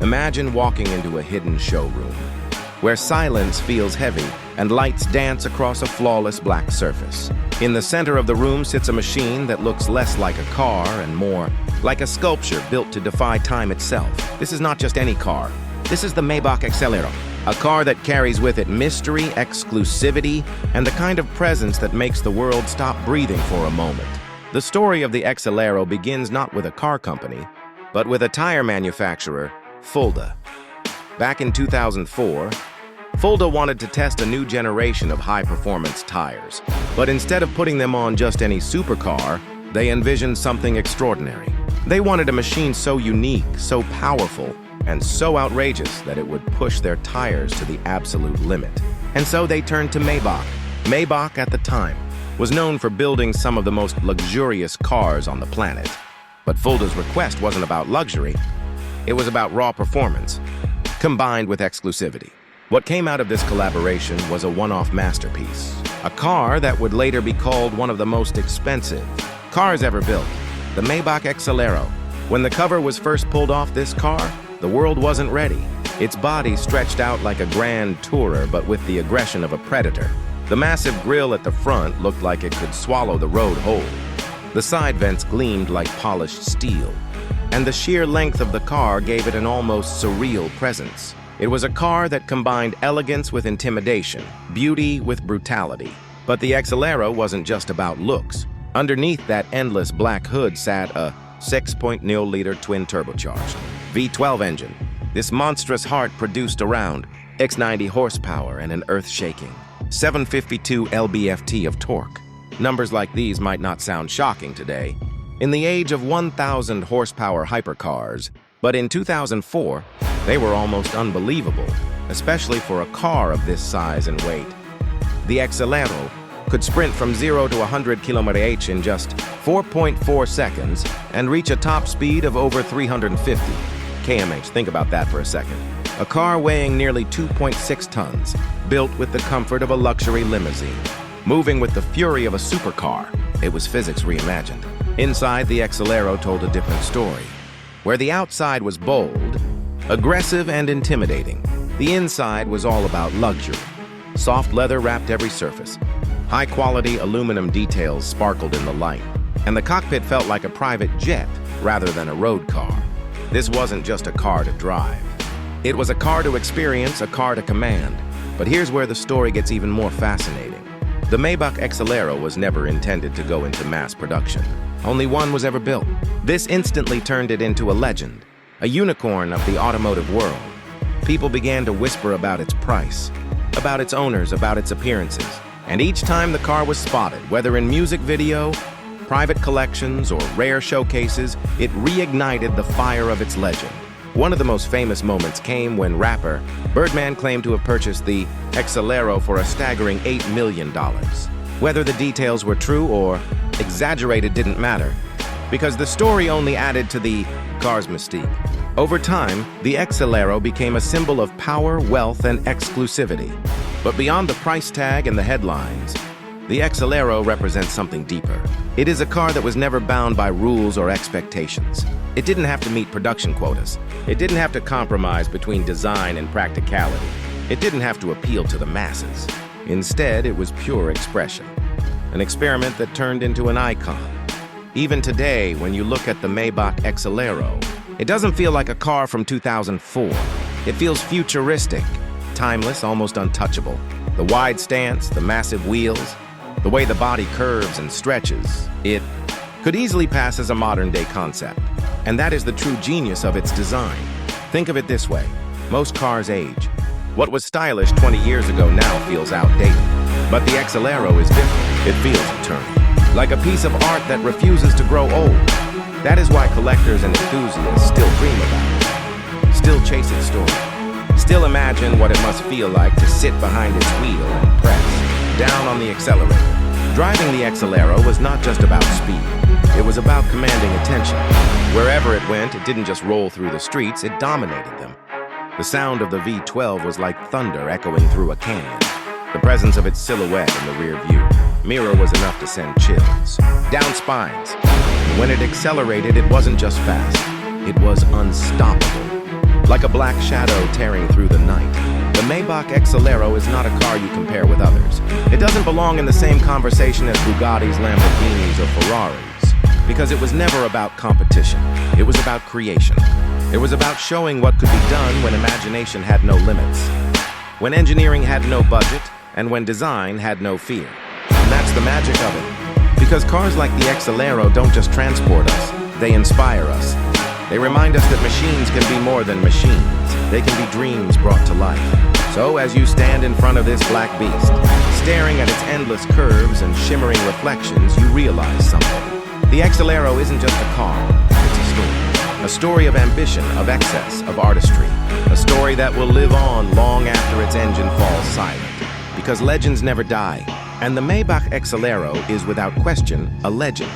Imagine walking into a hidden showroom, where silence feels heavy and lights dance across a flawless black surface. In the center of the room sits a machine that looks less like a car and more like a sculpture built to defy time itself. This is not just any car. This is the Maybach Exelero, a car that carries with it mystery, exclusivity, and the kind of presence that makes the world stop breathing for a moment. The story of the Exelero begins not with a car company, but with a tire manufacturer, Fulda. Back in 2004, Fulda wanted to test a new generation of high-performance tires, but instead of putting them on just any supercar, they envisioned something extraordinary. They wanted a machine so unique, so powerful, and so outrageous that it would push their tires to the absolute limit. And so they turned to Maybach. Maybach, at the time, was known for building some of the most luxurious cars on the planet. But Fulda's request wasn't about luxury. It was about raw performance, combined with exclusivity. What came out of this collaboration was a one-off masterpiece, a car that would later be called one of the most expensive cars ever built, the Maybach Exelero. When the cover was first pulled off this car, the world wasn't ready. Its body stretched out like a grand tourer, but with the aggression of a predator. The massive grille at the front looked like it could swallow the road whole. The side vents gleamed like polished steel, and the sheer length of the car gave it an almost surreal presence. It was a car that combined elegance with intimidation, beauty with brutality. But the Exelero wasn't just about looks. Underneath that endless black hood sat a 6.0-liter twin-turbocharged V12 engine. This monstrous heart produced around 90 horsepower and an earth-shaking 752 lb-ft of torque. Numbers like these might not sound shocking today, in the age of 1,000 horsepower hypercars, but in 2004, they were almost unbelievable, especially for a car of this size and weight. The Exelero could sprint from 0 to 100 km/h in just 4.4 seconds and reach a top speed of over 350 km/h. Think about that for a second. A car weighing nearly 2.6 tons, built with the comfort of a luxury limousine, moving with the fury of a supercar. It was physics reimagined. Inside, the Exelero told a different story. Where the outside was bold, aggressive, and intimidating, the inside was all about luxury. Soft leather wrapped every surface. High-quality aluminum details sparkled in the light, and the cockpit felt like a private jet rather than a road car. This wasn't just a car to drive. It was a car to experience, a car to command. But here's where the story gets even more fascinating. The Maybach Exelero was never intended to go into mass production. Only one was ever built. This instantly turned it into a legend, a unicorn of the automotive world. People began to whisper about its price, about its owners, about its appearances. And each time the car was spotted, whether in music video, private collections, or rare showcases, it reignited the fire of its legend. One of the most famous moments came when rapper Birdman claimed to have purchased the Exelero for a staggering $8 million. Whether the details were true or exaggerated didn't matter, because the story only added to the car's mystique. Over time, the Exelero became a symbol of power, wealth, and exclusivity. But beyond the price tag and the headlines, the Exelero represents something deeper. It is a car that was never bound by rules or expectations. It didn't have to meet production quotas. It didn't have to compromise between design and practicality. It didn't have to appeal to the masses. Instead, it was pure expression, an experiment that turned into an icon. Even today, when you look at the Maybach Exelero, it doesn't feel like a car from 2004. It feels futuristic, timeless, almost untouchable. The wide stance, the massive wheels, the way the body curves and stretches, it could easily pass as a modern-day concept. And that is the true genius of its design. Think of it this way. Most cars age. What was stylish 20 years ago now feels outdated. But the Exelero is different. It feels eternal, like a piece of art that refuses to grow old. That is why collectors and enthusiasts still dream about it, still chase its story, still imagine what it must feel like to sit behind its wheel and press down on the accelerator. Driving the Exelero was not just about speed. It was about commanding attention. Wherever it went, it didn't just roll through the streets, it dominated them. The sound of the V12 was like thunder echoing through a canyon. The presence of its silhouette in the rear view mirror was enough to send chills down spines. And when it accelerated, it wasn't just fast. It was unstoppable. like a black shadow tearing through the night. The Maybach Exelero is not a car you compare with others. It doesn't belong in the same conversation as Bugattis, Lamborghinis, or Ferraris, because it was never about competition. It was about creation. It was about showing what could be done when imagination had no limits, when engineering had no budget, and when design had no fear. And that's the magic of it. Because cars like the Exelero don't just transport us, they inspire us. They remind us that machines can be more than machines. They can be dreams brought to life. So as you stand in front of this black beast, staring at its endless curves and shimmering reflections, you realize something. The Exelero isn't just a car, it's a story. A story of ambition, of excess, of artistry. A story that will live on long after its engine falls silent. Because legends never die. And the Maybach Exelero is without question a legend.